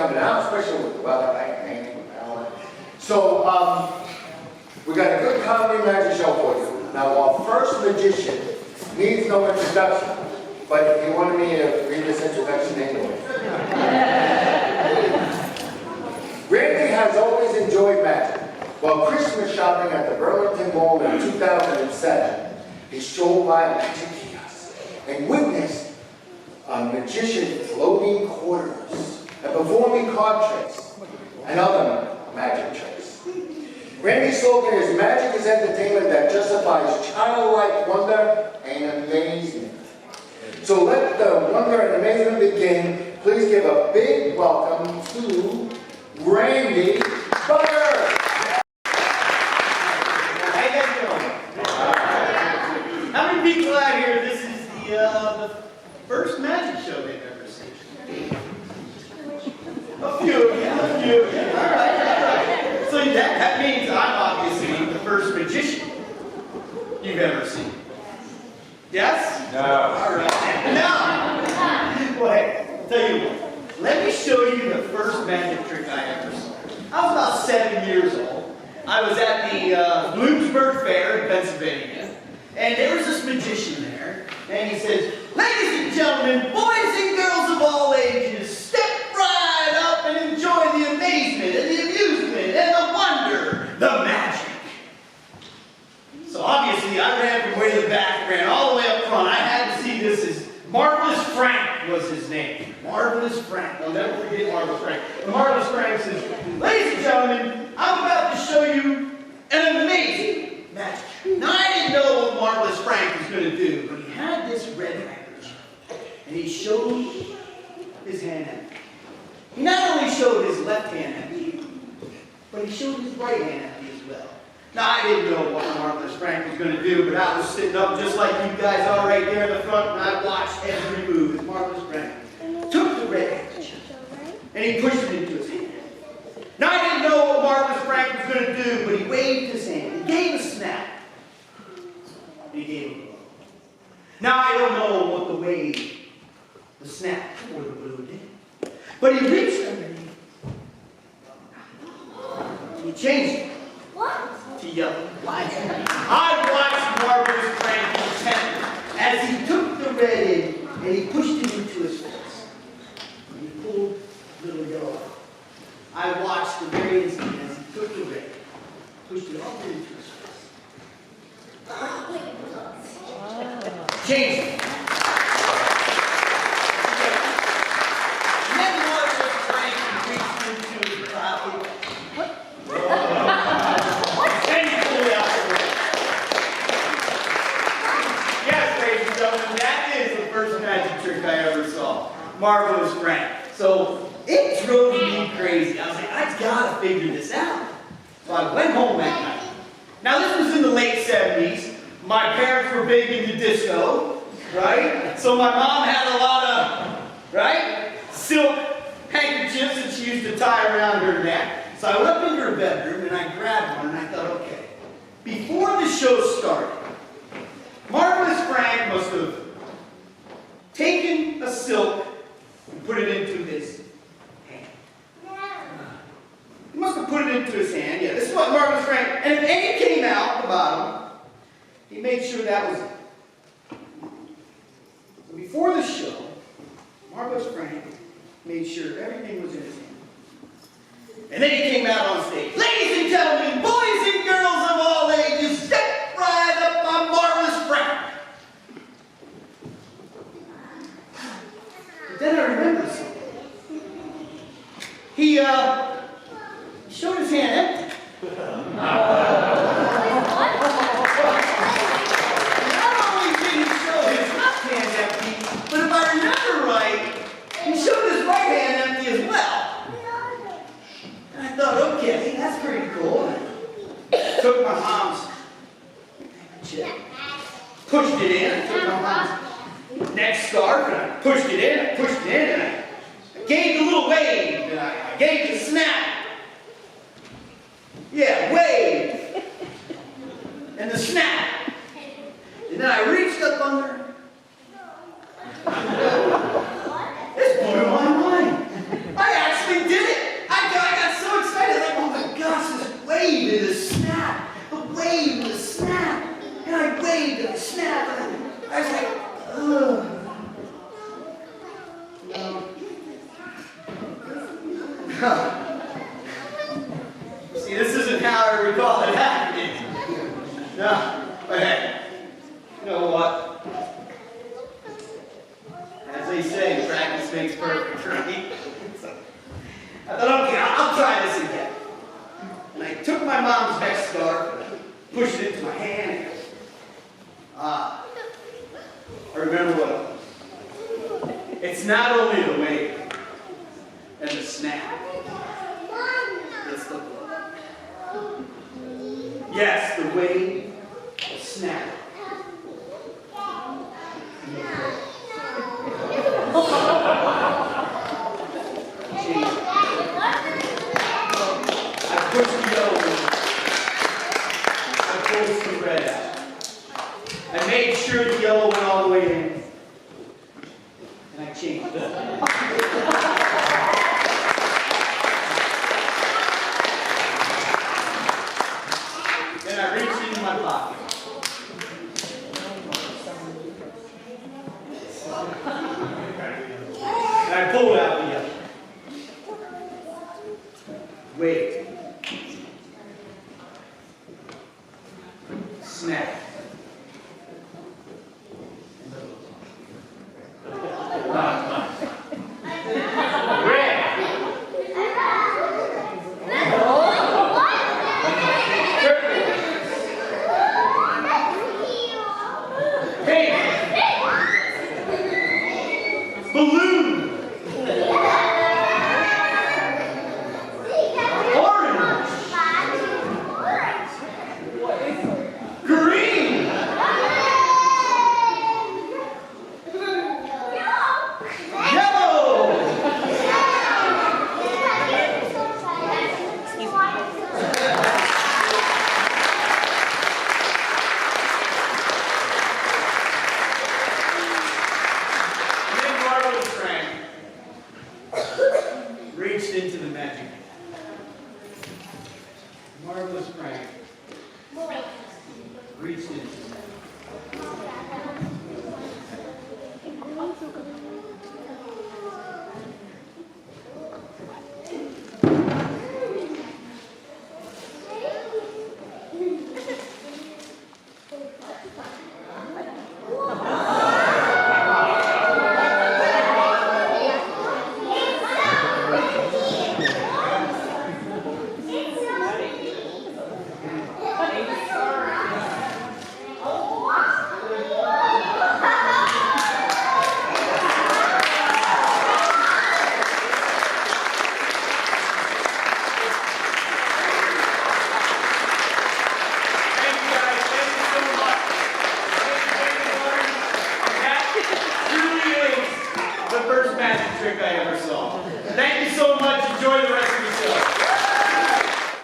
coming out, especially with the weather, right? Raining, with all that. So, we got a good comedy magic show for you. Now, our first magician needs no introduction, but he wanted me to read this introduction anyway. Randy has always enjoyed magic. While Christmas shopping at the Burlington Mall in 2007, he strolled by a magic kiosk and witnessed a magician floating quarters and performing card tricks and other magic tricks. Randy's slogan is, "Magic is entertainment that justifies childlike wonder and amazement." So let the wonder and amazement begin. Please give a big welcome to Randy Butler. How you guys doing? How many people out here, this is the first magic show they've ever seen? A few of you, All right. So that means I'm obviously the first magician you've ever seen. Yes? No. All right. No. Well, hey, I'll tell you what. Let me show you the first magic trick I ever saw. I was about 7 years old. I was at the Bloomsburg Fair in Pennsylvania, and there was this magician there, and he says, "Ladies and gentlemen, boys and girls of all ages, step right up and enjoy the amazement and the amusement and the wonder, the magic." So obviously I ran from way to the back, ran all the way up front. I had to see this as Marvelous Frank was his name. Marvelous Frank. I'll never forget Marvelous Frank. And Marvelous Frank says, "Ladies and gentlemen, I'm about to show you an amazing magic." Now I didn't know what Marvelous Frank was going to do, but he had this red handkerchief, and he showed his hand empty. He not only showed his left hand empty, but he showed his right hand empty as well. Now, I didn't know what Marvelous Frank was going to do, but I was sitting up just like you guys are right there in the front, and I watched every move as Marvelous Frank took the red handkerchief, and he pushed it into his hand. Now, I didn't know what Marvelous Frank was going to do, but he waved his hand. He gave a snap. And he gave a blow. Now, I don't know what the wave, the snap, or the blow did, but he reached underneath. He changed it. To yellow. I watched Marvelous Frank intently as he took the red in and he pushed it into his face. And he pulled little yellow out. I watched the very instant as he took the red, pushed it all into his face. Changed it. And then Marvelous Frank reached into his pocket. That is the first magic trick I ever saw. Marvelous Frank. So it drove me crazy. I was like, I gotta figure this out. So I went home that night. Now this was in the late 70s. My parents were big into disco, right? So my mom had a lot of, right, silk handkerchiefs that she used to tie around her neck. So I went up into her bedroom and I grabbed one and I thought, okay, before the show started, Marvelous Frank must have taken a silk and put it into his hand. He must have put it into his hand. Yeah, this is what Marvelous Frank, and if any came out the bottom, he made sure that was it. So before the show, Marvelous Frank made sure everything was in his hand. And then he came out on stage. "Ladies and gentlemen, boys and girls of all ages, step right up on Marvelous Frank." But then I remembered something. He showed his hand empty. Not only did he show his left hand empty, but if I remember right, he showed his right hand empty as well. And I thought, okay, that's pretty cool. I took my mom's handkerchief, pushed it in. I took my mom's neck scarf and I pushed it in. And I gave the little wave and I gave the snap. Yeah, wave. And the snap. And then I reached up under. This blew my mind. I actually did See, this isn't how I recall it happening. No, but hey, you know what? As they say, practice makes perfect, right? So, I thought, okay, I'll try this again. And I took my mom's neck scarf, and I pushed it into my hand. I remember what it was. It's not only the wave and the snap. It's the yes, the wave, the snap. I pushed the yellow. I pulled some red out. I made sure the yellow went all the way in. And I changed it. Then I reached into my pocket. And I pulled out the yellow. Wait. Snap. Balloon! Orange! Green! Yellow! Reached into the magic. Marvelous Frank reached into the magic. Magic trick I ever saw. Thank you so much.